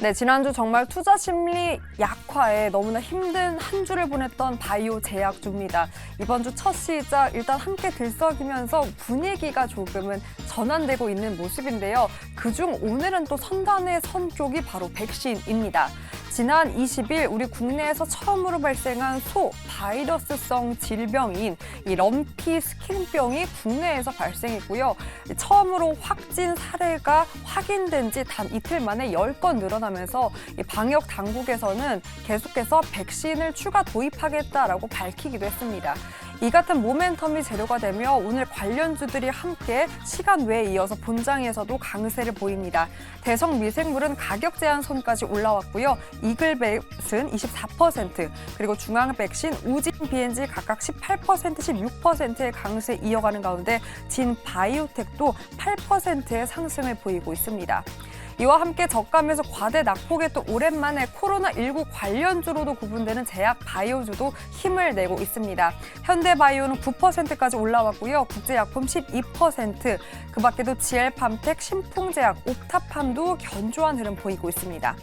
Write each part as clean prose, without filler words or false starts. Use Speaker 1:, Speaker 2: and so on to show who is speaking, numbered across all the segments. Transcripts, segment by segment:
Speaker 1: 네, 지난주 정말 투자 심리 약화에 너무나 힘든 한 주를 보냈던 바이오 제약주입니다. 이번 주 첫 시작 일단 함께 들썩이면서 분위기가 조금은 전환되고 있는 모습인데요. 그중 오늘은 또 선단에 선 쪽이 바로 백신입니다. 지난 20일 우리 국내에서 처음으로 발생한 소 바이러스성 질병인 이 럼피 스킨병이 국내에서 발생했고요. 처음으로 확진 사례가 확인된 지 단 이틀 만에 10건 늘어나면서 이 방역 당국에서는 계속해서 백신을 추가 도입하겠다라고 밝히기도 했습니다. 이 같은 모멘텀이 재료가 되며 오늘 관련주들이 함께 시간 외에 이어서 본장에서도 강세를 보입니다. 대성 미생물은 가격 제한 선까지 올라왔고요. 이글벳은 24%, 그리고 중앙백신, 우진 BNG 각각 18%, 16%의 강세 이어가는 가운데 진 바이오텍도 8%의 상승을 보이고 있습니다. 이와 함께 저감에서 과대 낙폭에 또 오랜만에 코로나19 관련주로도 구분되는 제약 바이오주도 힘을 내고 있습니다. 현대바이오는 9%까지 올라왔고요. 국제약품 12%, 그 밖에도 GL팜텍, 신풍제약, 옥타팜도 견조한 흐름 보이고 있습니다.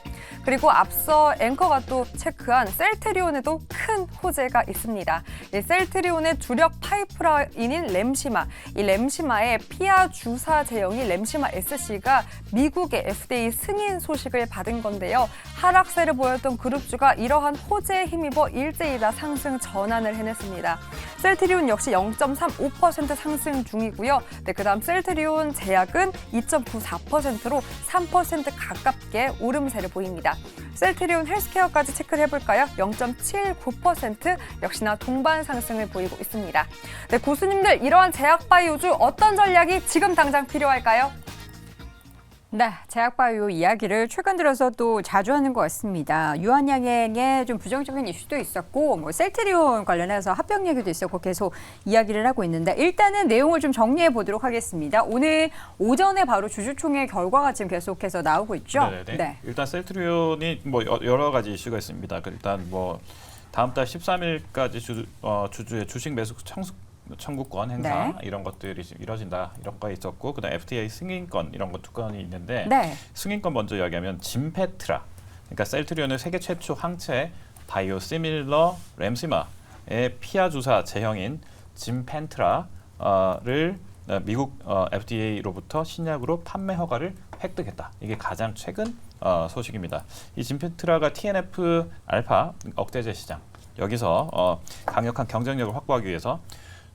Speaker 1: 그리고 앞서 앵커가 또 체크한 셀트리온에도 큰 호재가 있습니다. 이 셀트리온의 주력 파이프라인인 램시마, 이 램시마의 피하 주사 제형이 램시마 SC가 미국의 FDA 승인 소식을 받은 건데요. 하락세를 보였던 그룹주가 이러한 호재에 힘입어 일제히다 상승 전환을 해냈습니다. 셀트리온 역시 0.35% 상승 중이고요. 네, 그다음 셀트리온 제약은 2.94%로 3% 가깝게 오름세를 보입니다. 셀트리온 헬스케어까지 체크를 해볼까요? 0.79% 역시나 동반 상승을 보이고 있습니다. 네, 고수님들 이러한 제약 바이오주 어떤 전략이 지금 당장 필요할까요?
Speaker 2: 네, 제약바이오 이야기를 최근 들어서 또 자주 하는 것 같습니다. 유한양행에 좀 부정적인 이슈도 있었고, 뭐 셀트리온 관련해서 합병 얘기도 있었고 계속 이야기를 하고 있는데 일단은 내용을 좀 정리해 보도록 하겠습니다. 오늘 오전에 바로 주주총회 결과가 지금 계속해서 나오고 있죠.
Speaker 3: 네네네. 네. 일단 셀트리온이 뭐 여러 가지 이슈가 있습니다. 일단 뭐 다음 달 13일까지 주주의 주식 매수 청구권 행사
Speaker 2: 네.
Speaker 3: 이런 것들이 이뤄진다 이런 거 있었고 그다음 FDA 승인권 이런 거 두 건이 있는데
Speaker 2: 네.
Speaker 3: 승인권 먼저 이야기하면 진페트라 그러니까 셀트리온의 세계 최초 항체 바이오시밀러 램시마의 피하 주사 제형인 진펜트라를 미국 FDA로부터 신약으로 판매 허가를 획득했다. 이게 가장 최근 소식입니다. 이 진펜트라가 TNF 알파 억제제 시장 여기서 강력한 경쟁력을 확보하기 위해서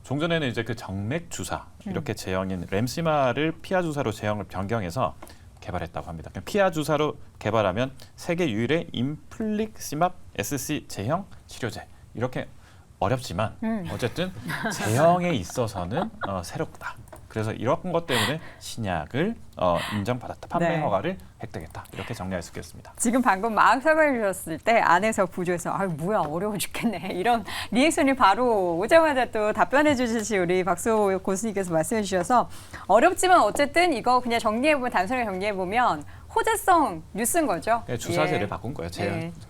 Speaker 3: 종전에는 이제 그 정맥 주사 이렇게 제형인 램시마를 피하 주사로 제형을 변경해서 개발했다고 합니다. 피하 주사로 개발하면 세계 유일의 인플릭시맙 SC 제형 치료제 이렇게 어렵지만 어쨌든 제형에 있어서는 새롭다. 그래서 이런 것 때문에 신약을 인정받았다. 판매
Speaker 2: 네.
Speaker 3: 허가를 획득했다. 이렇게 정리할 수 있겠습니다.
Speaker 2: 지금 방금 막 설명해 주셨을 때 안에서 부조에서 아유 뭐야 어려워 죽겠네 이런 리액션이 바로 오자마자 또 답변해 주시지 우리 박수 고수님께서 말씀해 주셔서 어렵지만 어쨌든 이거 그냥 정리해보면 단순하게 정리해보면 호재성 뉴스인 거죠.
Speaker 3: 네, 주사제를
Speaker 2: 예.
Speaker 3: 바꾼 거예요.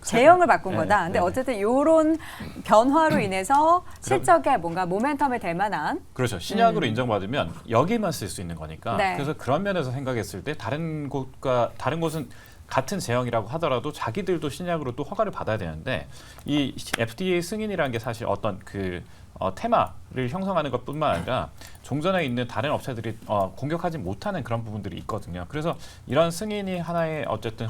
Speaker 2: 제형을 바꾼
Speaker 3: 네,
Speaker 2: 거다. 근데
Speaker 3: 네.
Speaker 2: 어쨌든 이런 변화로 인해서 실적에 뭔가 모멘텀이 될 만한
Speaker 3: 그렇죠. 신약으로 인정받으면 여기만 쓸 수 있는 거니까.
Speaker 2: 네.
Speaker 3: 그래서 그런 면에서 생각했을 때 다른 곳은 같은 제형이라고 하더라도 자기들도 신약으로 또 허가를 받아야 되는데 이 FDA 승인이라는 게 사실 어떤 테마를 형성하는 것뿐만 아니라 종전에 있는 다른 업체들이 공격하지 못하는 그런 부분들이 있거든요. 그래서 이런 승인이 하나의 어쨌든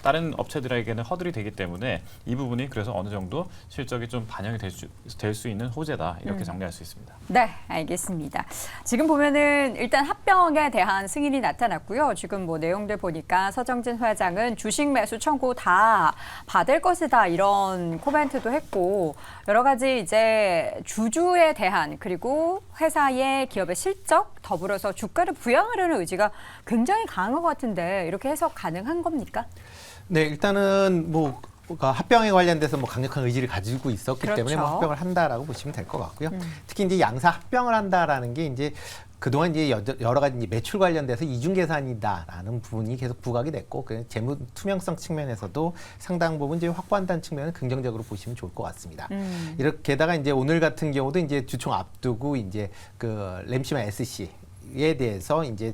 Speaker 3: 다른 업체들에게는 허들이 되기 때문에 이 부분이 그래서 어느 정도 실적이 좀 반영이 될 수 있는 호재다 이렇게 정리할 수 있습니다.
Speaker 2: 네, 알겠습니다. 지금 보면은 일단 합병에 대한 승인이 나타났고요. 지금 뭐 내용들 보니까 서정진 회장은 주식 매수 청구 다 받을 것이다 이런 코멘트도 했고 여러 가지 이제 주주에 대한 그리고 회사의 기업의 실적 더불어서 주가를 부양하려는 의지가 굉장히 강한 것 같은데 이렇게 해석 가능한 겁니까?
Speaker 4: 네, 일단은 합병에 관련돼서 강력한 의지를 가지고 있었기
Speaker 2: 그렇죠.
Speaker 4: 때문에 합병을 한다라고 보시면 될 것 같고요. 특히 이제 양사 합병을 한다라는 게 이제 그동안 이제 여러 가지 이제 매출 관련돼서 이중 계산이다라는 부분이 계속 부각이 됐고 재무 투명성 측면에서도 상당 부분 이제 확보한다는 측면은 긍정적으로 보시면 좋을 것 같습니다. 이렇게 게다가 이제 오늘 같은 경우도 이제 주총 앞두고 이제 그 램시마 SC에 대해서 이제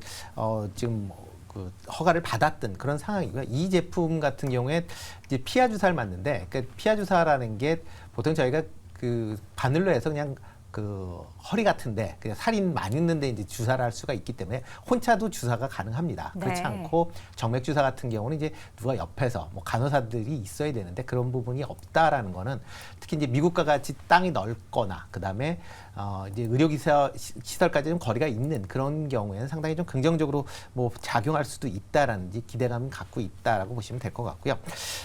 Speaker 4: 지금 그 허가를 받았던 그런 상황이고요. 이 제품 같은 경우에 이제 피하 주사를 맞는데, 그러니까 피하 주사라는 게 보통 저희가 그 바늘로 해서 그냥 그 허리 같은데 그냥 살이 많이 있는데 이제 주사를 할 수가 있기 때문에 혼자도 주사가 가능합니다.
Speaker 2: 네.
Speaker 4: 그렇지 않고 정맥 주사 같은 경우는 이제 누가 옆에서 뭐 간호사들이 있어야 되는데 그런 부분이 없다라는 거는 특히 이제 미국과 같이 땅이 넓거나 그다음에 이제 시설까지 좀 거리가 있는 그런 경우에는 상당히 좀 긍정적으로 뭐 작용할 수도 있다라는 기대감을 갖고 있다라고 보시면 될 것 같고요.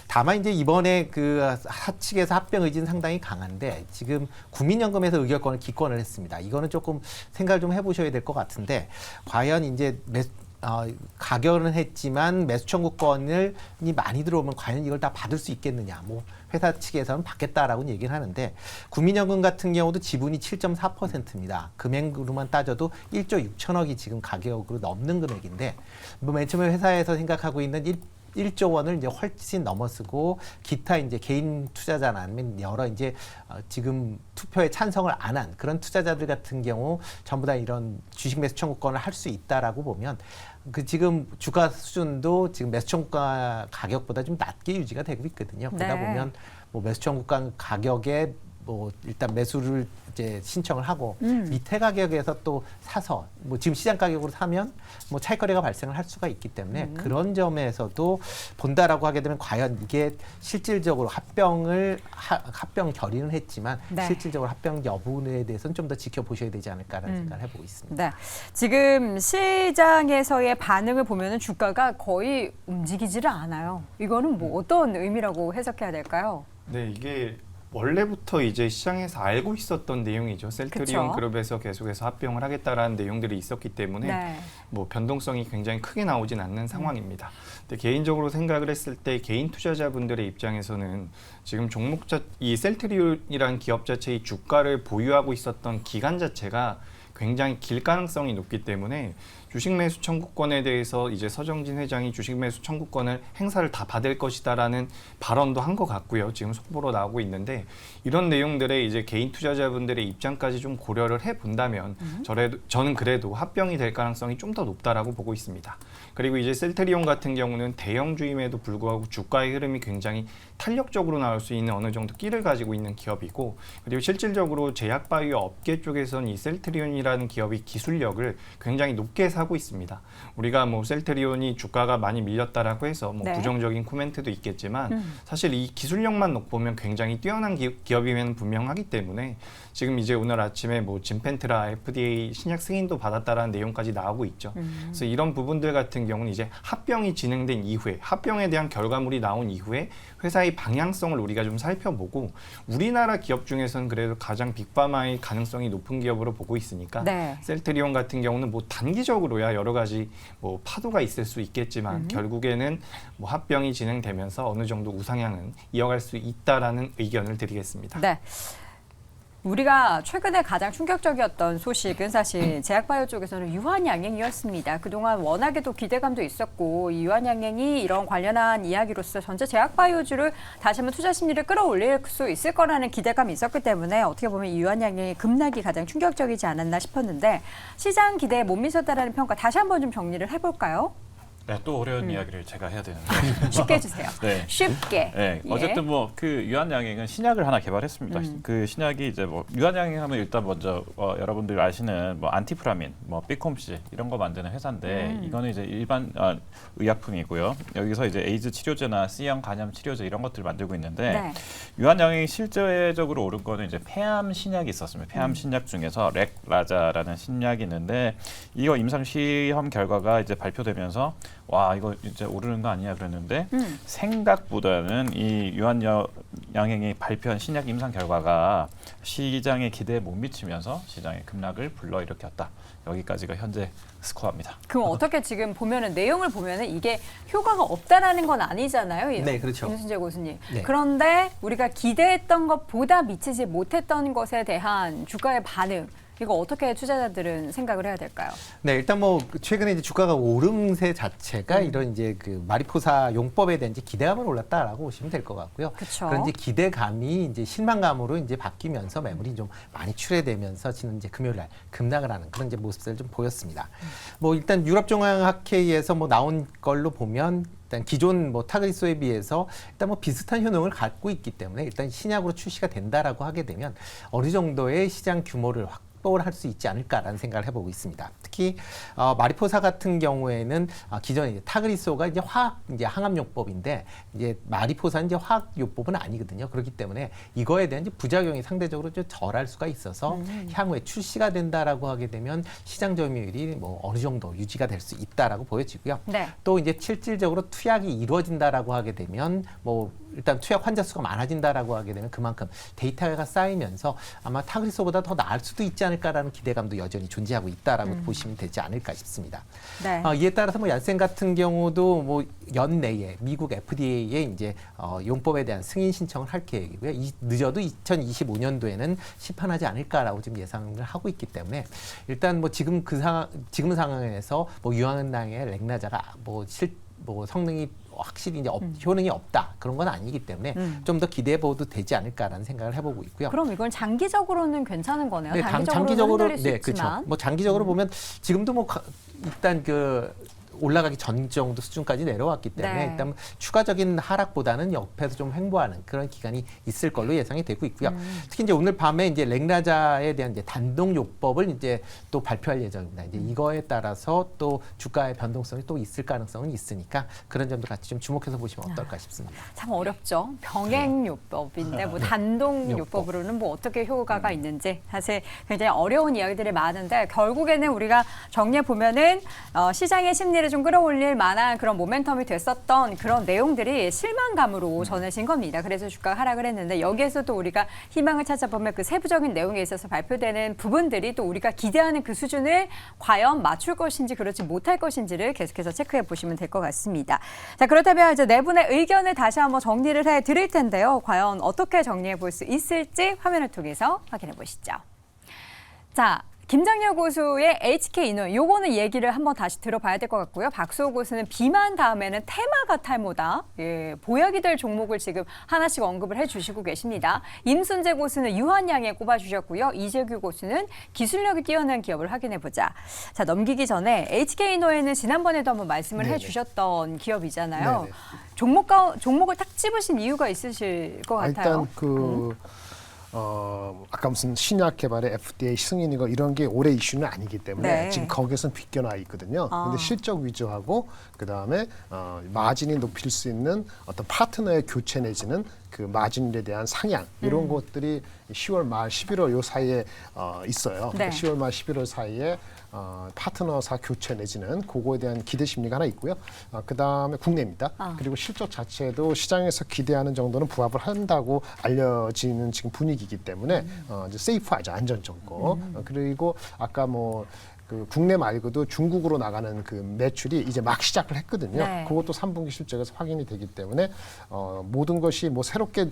Speaker 4: 다만 이제 이번에 그 하측에서 합병 의지는 상당히 강한데 지금 국민연금에서 의결권을 기권을 했습니다. 이거는 조금 생각을 좀 해보셔야 될 것 같은데 과연 이제 가결은 했지만 매수 청구권이 많이 들어오면 과연 이걸 다 받을 수 있겠느냐. 뭐 회사 측에서는 받겠다라고 얘기를 하는데 국민연금 같은 경우도 지분이 7.4%입니다. 금액으로만 따져도 1조 6천억이 지금 가격으로 넘는 금액인데 뭐 맨 처음에 회사에서 생각하고 있는 1조 원을 이제 훨씬 넘어서고 기타 이제 개인 투자자나 아니면 여러 이제 지금 투표에 찬성을 안 한 그런 투자자들 같은 경우 전부 다 이런 주식 매수 청구권을 할 수 있다라고 보면 그 지금 주가 수준도 지금 매수 청구가 가격보다 좀 낮게 유지가 되고 있거든요. 그러다
Speaker 2: 네.
Speaker 4: 보면 뭐 매수 청구가 가격에 뭐 일단 매수를 이제 신청을 하고 밑에 가격에서 또 사서 뭐 지금 시장 가격으로 사면 뭐 차익거래가 발생을 할 수가 있기 때문에 그런 점에서도 본다라고 하게 되면 과연 이게 실질적으로 합병 결의는 했지만
Speaker 2: 네.
Speaker 4: 실질적으로 합병 여부에 대해서는 좀 더 지켜보셔야 되지 않을까라는 생각을 해보고 있습니다.
Speaker 2: 네. 지금 시장에서의 반응을 보면은 주가가 거의 움직이지를 않아요. 이거는 뭐 어떤 의미라고 해석해야 될까요?
Speaker 5: 네, 이게 원래부터 이제 시장에서 알고 있었던 내용이죠. 셀트리온
Speaker 2: 그쵸?
Speaker 5: 그룹에서 계속해서 합병을 하겠다라는 내용들이 있었기 때문에
Speaker 2: 네.
Speaker 5: 뭐 변동성이 굉장히 크게 나오진 않는 상황입니다. 근데 개인적으로 생각을 했을 때 개인 투자자분들의 입장에서는 지금 이 셀트리온이라는 기업 자체의 주가를 보유하고 있었던 기간 자체가 굉장히 길 가능성이 높기 때문에 주식 매수 청구권에 대해서 이제 서정진 회장이 주식 매수 청구권을 행사를 다 받을 것이다라는 발언도 한 것 같고요. 지금 속보로 나오고 있는데 이런 내용들의 이제 개인 투자자분들의 입장까지 좀 고려를 해 본다면 저는 그래도 합병이 될 가능성이 좀 더 높다라고 보고 있습니다. 그리고 이제 셀트리온 같은 경우는 대형주임에도 불구하고 주가의 흐름이 굉장히 탄력적으로 나올 수 있는 어느 정도 끼를 가지고 있는 기업이고 그리고 실질적으로 제약바이오 업계 쪽에서는 이 셀트리온이라는 기업이 기술력을 굉장히 높게 사고 있습니다. 우리가 뭐 셀트리온이 주가가 많이 밀렸다라고 해서 뭐
Speaker 2: 네.
Speaker 5: 부정적인 코멘트도 있겠지만 사실 이 기술력만 놓고 보면 굉장히 뛰어난 기업임에는 분명하기 때문에 지금 이제 오늘 아침에 뭐 진펜트라 FDA 신약 승인도 받았다라는 내용까지 나오고 있죠. 그래서 이런 부분들 같은 경우는 이제 합병이 진행된 이후에 합병에 대한 결과물이 나온 이후에 회사의 방향성을 우리가 좀 살펴보고 우리나라 기업 중에서는 그래도 가장 빅파마의 가능성이 높은 기업으로 보고 있으니까
Speaker 2: 네.
Speaker 5: 셀트리온 같은 경우는 뭐 단기적으로야 여러 가지 뭐 파도가 있을 수 있겠지만 결국에는 뭐 합병이 진행되면서 어느 정도 우상향은 이어갈 수 있다라는 의견을 드리겠습니다.
Speaker 2: 네. 우리가 최근에 가장 충격적이었던 소식은 사실 제약바이오 쪽에서는 유한양행이었습니다. 그동안 워낙에도 기대감도 있었고 이 유한양행이 이런 관련한 이야기로서 전체 제약바이오주를 다시 한번 투자 심리를 끌어올릴 수 있을 거라는 기대감이 있었기 때문에 어떻게 보면 이 유한양행의 급락이 가장 충격적이지 않았나 싶었는데 시장 기대에 못 미쳤다라는 평가 다시 한번 좀 정리를 해볼까요?
Speaker 3: 네, 또 어려운 이야기를 제가 해야 되는데
Speaker 2: 쉽게 해주세요.
Speaker 3: 네.
Speaker 2: 쉽게.
Speaker 3: 네,
Speaker 2: 예.
Speaker 3: 어쨌든 뭐 그 유한양행은 신약을 하나 개발했습니다. 그 신약이 이제 뭐 유한양행하면 일단 먼저 여러분들 아시는 뭐 안티프라민, 뭐 비콤시 이런 거 만드는 회사인데 이거는 이제 일반 의약품이고요. 여기서 이제 에이즈 치료제나 C형 간염 치료제 이런 것들 만들고 있는데
Speaker 2: 네.
Speaker 3: 유한양행이 실제적으로 오른 거는 이제 폐암 신약이 있었습니다. 폐암 신약 중에서 렉라자라는 신약이 있는데 이거 임상 시험 결과가 이제 발표되면서 와 이거 이제 오르는 거 아니야 그랬는데 생각보다는 이 유한양행이 발표한 신약 임상 결과가 시장의 기대에 못 미치면서 시장의 급락을 불러일으켰다. 여기까지가 현재 스코어입니다.
Speaker 2: 그럼 어떻게 지금 보면은 내용을 보면은 이게 효과가 없다라는 건 아니잖아요.
Speaker 4: 네, 그렇죠.
Speaker 2: 김순재 교수님.
Speaker 4: 네.
Speaker 2: 그런데 우리가 기대했던 것보다 미치지 못했던 것에 대한 주가의 반응 이거 어떻게 투자자들은 생각을 해야 될까요?
Speaker 4: 네, 일단 뭐 최근에 이제 주가가 오름세 자체가 이런 이제 그 마리포사 용법에 대한 이제 기대감을 올랐다라고 보시면 될 것 같고요.
Speaker 2: 그쵸.
Speaker 4: 그런 이제 기대감이 이제 실망감으로 이제 바뀌면서 매물이 좀 많이 출회되면서 지난 이제 금요일 날 급락을 하는 그런 이제 모습을 좀 보였습니다. 뭐 일단 유럽종합학회에서 뭐 나온 걸로 보면 일단 기존 뭐 타그리소에 비해서 일단 뭐 비슷한 효능을 갖고 있기 때문에 일단 신약으로 출시가 된다라고 하게 되면 어느 정도의 시장 규모를 확보를 할 수 있지 않을까라는 생각을 해보고 있습니다. 특히 마리포사 같은 경우에는 기존에 이제 타그리소가 이제 화학 이제 항암요법인데 이제 마리포사는 이제 화학요법은 아니거든요. 그렇기 때문에 이거에 대한 이제 부작용이 상대적으로 좀 덜할 수가 있어서 향후에 출시가 된다라고 하게 되면 시장 점유율이 뭐 어느 정도 유지가 될 수 있다라고 보여지고요.
Speaker 2: 네.
Speaker 4: 또 이제 실질적으로 투약이 이루어진다라고 하게 되면 뭐 일단 투약 환자 수가 많아진다라고 하게 되면 그만큼 데이터가 쌓이면서 아마 타그리소보다 더 나을 수도 있지 않을까라는 기대감도 여전히 존재하고 있다라고 보시면 되지 않을까 싶습니다.
Speaker 2: 네.
Speaker 4: 이에 따라서 뭐 얀센 같은 경우도 뭐 연내에 미국 FDA에 이제 용법에 대한 승인 신청을 할 계획이고요. 늦어도 2025년도에는 시판하지 않을까라고 지금 예상을 하고 있기 때문에 일단 뭐 지금 지금 상황에서 뭐 유한당의 렉나자가 뭐 성능이 확실히 이제 효능이 없다 그런 건 아니기 때문에 좀 더 기대해 봐도 되지 않을까라는 생각을 해보고 있고요.
Speaker 2: 그럼 이건 장기적으로는 괜찮은 거네요.
Speaker 4: 네,
Speaker 2: 단기적으로는 흔들릴 수
Speaker 4: 네,
Speaker 2: 있지만.
Speaker 4: 그렇죠. 뭐 장기적으로 보면 지금도 뭐 일단 그 올라가기 전 정도 수준까지 내려왔기 때문에
Speaker 2: 네.
Speaker 4: 일단 추가적인 하락보다는 옆에서 좀 횡보하는 그런 기간이 있을 걸로 예상이 되고 있고요. 특히 이제 오늘 밤에 이제 렉나자에 대한 이제 단독 요법을 이제 또 발표할 예정입니다. 이제 이거에 따라서 또 주가의 변동성이 또 있을 가능성은 있으니까 그런 점도 같이 좀 주목해서 보시면 어떨까 싶습니다.
Speaker 2: 참 어렵죠. 병행요법인데 뭐 단독요법으로는
Speaker 4: 요법.
Speaker 2: 뭐 어떻게 효과가 있는지 사실 굉장히 어려운 이야기들이 많은데 결국에는 우리가 정리해 보면은 시장의 심리를 좀 끌어올릴 만한 그런 모멘텀이 됐었던 그런 내용들이 실망감으로 전해진 겁니다. 그래서 주가가 하락을 했는데 여기에서도 우리가 희망을 찾아보면 그 세부적인 내용에 있어서 발표되는 부분들이 또 우리가 기대하는 그 수준을 과연 맞출 것인지 그렇지 못할 것인지를 계속해서 체크해 보시면 될 것 같습니다. 자, 그렇다면 이제 네 분의 의견을 다시 한번 정리를 해 드릴 텐데요. 과연 어떻게 정리해 볼 수 있을지 화면을 통해서 확인해 보시죠. 자, 김장렬 고수의 HK인원 요거는 얘기를 한번 다시 들어봐야 될 것 같고요. 박수호 고수는 비만 다음에는 테마가 탈모다. 예, 보약이 될 종목을 지금 하나씩 언급을 해주시고 계십니다. 임순재 고수는 유한양에 꼽아주셨고요. 이재규 고수는 기술력이 뛰어난 기업을 확인해보자. 자, 넘기기 전에 HK인원에는 지난번에도 한번 말씀을
Speaker 4: 네네.
Speaker 2: 해주셨던 기업이잖아요.
Speaker 4: 네네.
Speaker 2: 종목을 딱 집으신 이유가 있으실 것 같아요.
Speaker 6: 일단 아까 무슨 신약 개발의 FDA 승인이고 이런 게 올해 이슈는 아니기 때문에
Speaker 2: 네.
Speaker 6: 지금 거기에서는 비껴나 있거든요. 근데 실적 위주하고 그다음에 마진이 높일 수 있는 어떤 파트너의 교체 내지는 그 마진에 대한 상향 이런 것들이 10월 말 11월 요 사이에 있어요.
Speaker 2: 네.
Speaker 6: 10월 말 11월 사이에 파트너사 교체 내지는 그거에 대한 기대 심리가 하나 있고요. 그다음에 국내입니다. 그리고 실적 자체도 시장에서 기대하는 정도는 부합을 한다고 알려지는 지금 분위기이기 때문에 이제 세이프하죠. 안전정거. 그리고 아까 그 국내 말고도 중국으로 나가는 그 매출이 이제 막 시작을 했거든요.
Speaker 2: 네.
Speaker 6: 그것도 3분기 실적에서 확인이 되기 때문에 모든 것이 뭐 새롭게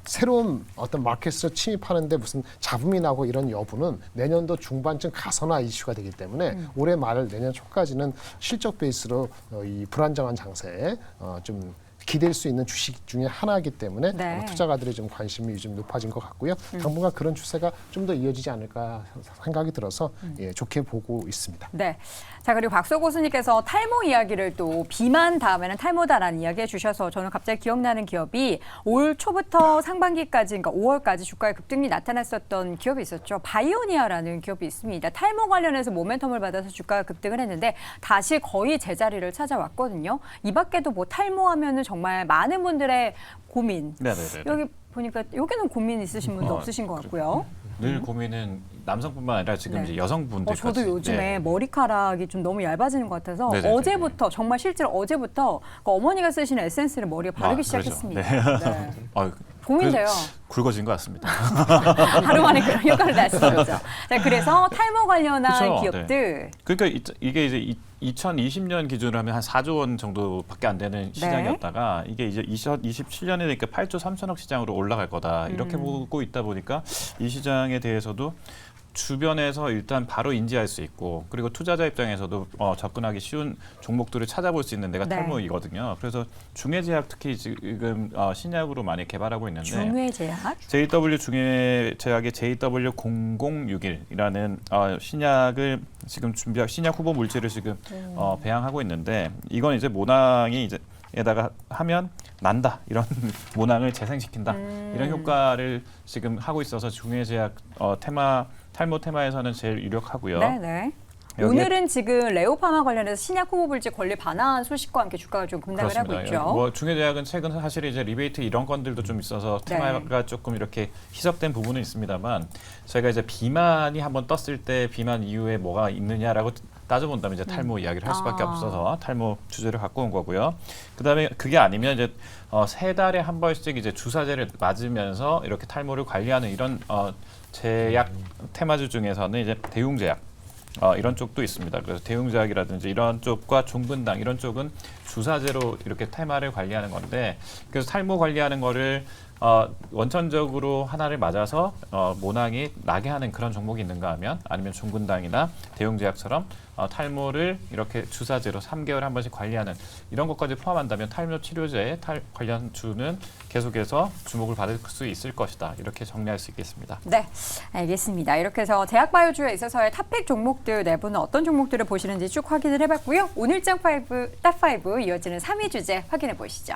Speaker 6: 새로운 어떤 마켓으로 침입하는데 무슨 잡음이 나고 이런 여부는 내년도 중반쯤 가서나 이슈가 되기 때문에 올해 말 내년 초까지는 실적 베이스로 이 불안정한 장세에 좀 기댈 수 있는 주식 중에 하나이기 때문에
Speaker 2: 네.
Speaker 6: 투자가들의 좀 관심이 요즘 높아진 것 같고요. 당분간 그런 추세가 좀 더 이어지지 않을까 생각이 들어서 예, 좋게 보고 있습니다.
Speaker 2: 네. 자, 그리고 박수 고수님께서 탈모 이야기를 또 비만 다음에는 탈모다라는 이야기 해주셔서 저는 갑자기 기억나는 기업이 올 초부터 상반기까지, 그러니까 5월까지 주가의 급등이 나타났었던 기업이 있었죠. 바이오니아라는 기업이 있습니다. 탈모 관련해서 모멘텀을 받아서 주가가 급등을 했는데 다시 거의 제자리를 찾아왔거든요. 이 밖에도 뭐 탈모하면은 정말 많은 분들의 고민.
Speaker 3: 네네네.
Speaker 2: 여기 보니까 여기는 고민 있으신 분도 없으신 것 같고요.
Speaker 3: 늘 고민은 남성뿐만 아니라 지금
Speaker 2: 네.
Speaker 3: 이제 여성분들까지.
Speaker 2: 저도 요즘에
Speaker 3: 네.
Speaker 2: 머리카락이 좀 너무 얇아지는 것 같아서
Speaker 3: 네네네네.
Speaker 2: 어제부터 정말 실제로 어제부터 그 어머니가 쓰시는 에센스를 머리에 바르기
Speaker 3: 그러죠.
Speaker 2: 시작했습니다.
Speaker 3: 네.
Speaker 2: 네.
Speaker 3: 아유,
Speaker 2: 고민돼요.
Speaker 3: 굵어진 것 같습니다.
Speaker 2: 하루 만에 그런 효과를 냈어요 자, 그래서 탈모 관련한
Speaker 3: 그쵸,
Speaker 2: 기업들.
Speaker 3: 그러니까 이게 이제 2020년 기준으로 하면 한 4조 원 정도밖에 안 되는 시장이었다가 이게 이제 2027년에 되니까 8조 3천억 시장으로 올라갈 거다 이렇게 보고 있다 보니까 이 시장에 대해서도 주변에서 일단 바로 인지할 수 있고 그리고 투자자 입장에서도 접근하기 쉬운 종목들을 찾아볼 수 있는 데가
Speaker 2: 네.
Speaker 3: 탈모이거든요. 그래서 중해제약 특히 지금 신약으로 많이 개발하고 있는데
Speaker 2: 중외제약.
Speaker 3: JW 중해제약의 JW0061이라는 신약을 지금 신약 후보 물질을 지금 배양하고 있는데 이건 이제 모낭이 이제 에다가 하면 난다 이런 모낭을 재생시킨다 이런 효과를 지금 하고 있어서 중해제약 탈모 테마에서는 제일 유력하고요.
Speaker 2: 네네.
Speaker 3: 여기에-
Speaker 2: 오늘은 지금 레오파마 관련해서 신약 후보 물질 권리 반환 소식과 함께 주가가 좀 급락을 하고 있죠.
Speaker 3: 뭐 중해제약은 최근 사실 이제 리베이트 이런 건들도 좀 있어서
Speaker 2: 네.
Speaker 3: 테마가 조금 이렇게 희석된 부분은 있습니다만 저희가 이제 비만이 한번 떴을 때 비만 이후에 뭐가 있느냐라고 따져본다면 이제 탈모 이야기를 할 수밖에
Speaker 2: 아.
Speaker 3: 없어서 탈모 주제를 갖고 온 거고요. 그다음에 그게 아니면 이제 3달에 한 번씩 이제 주사제를 맞으면서 이렇게 탈모를 관리하는 이런 제약 테마주 중에서는 이제 대웅제약 이런 쪽도 있습니다. 그래서 대웅제약이라든지 이런 쪽과 종근당 이런 쪽은 주사제로 이렇게 테마를 관리하는 건데 그래서 탈모 관리하는 거를 원천적으로 하나를 맞아서 모낭이 나게 하는 그런 종목이 있는가 하면 아니면 종근당이나 대웅제약처럼 탈모를 이렇게 주사제로 3개월에 한 번씩 관리하는 이런 것까지 포함한다면 탈모 치료제 관련주는 계속해서 주목을 받을 수 있을 것이다. 이렇게 정리할 수 있겠습니다.
Speaker 2: 네, 알겠습니다. 이렇게 해서 제약바이오주에 있어서의 탑픽 종목들 내부는 어떤 종목들을 보시는지 쭉 확인을 해봤고요. 오늘장 5, 탑5 이어지는 3위 주제 확인해 보시죠.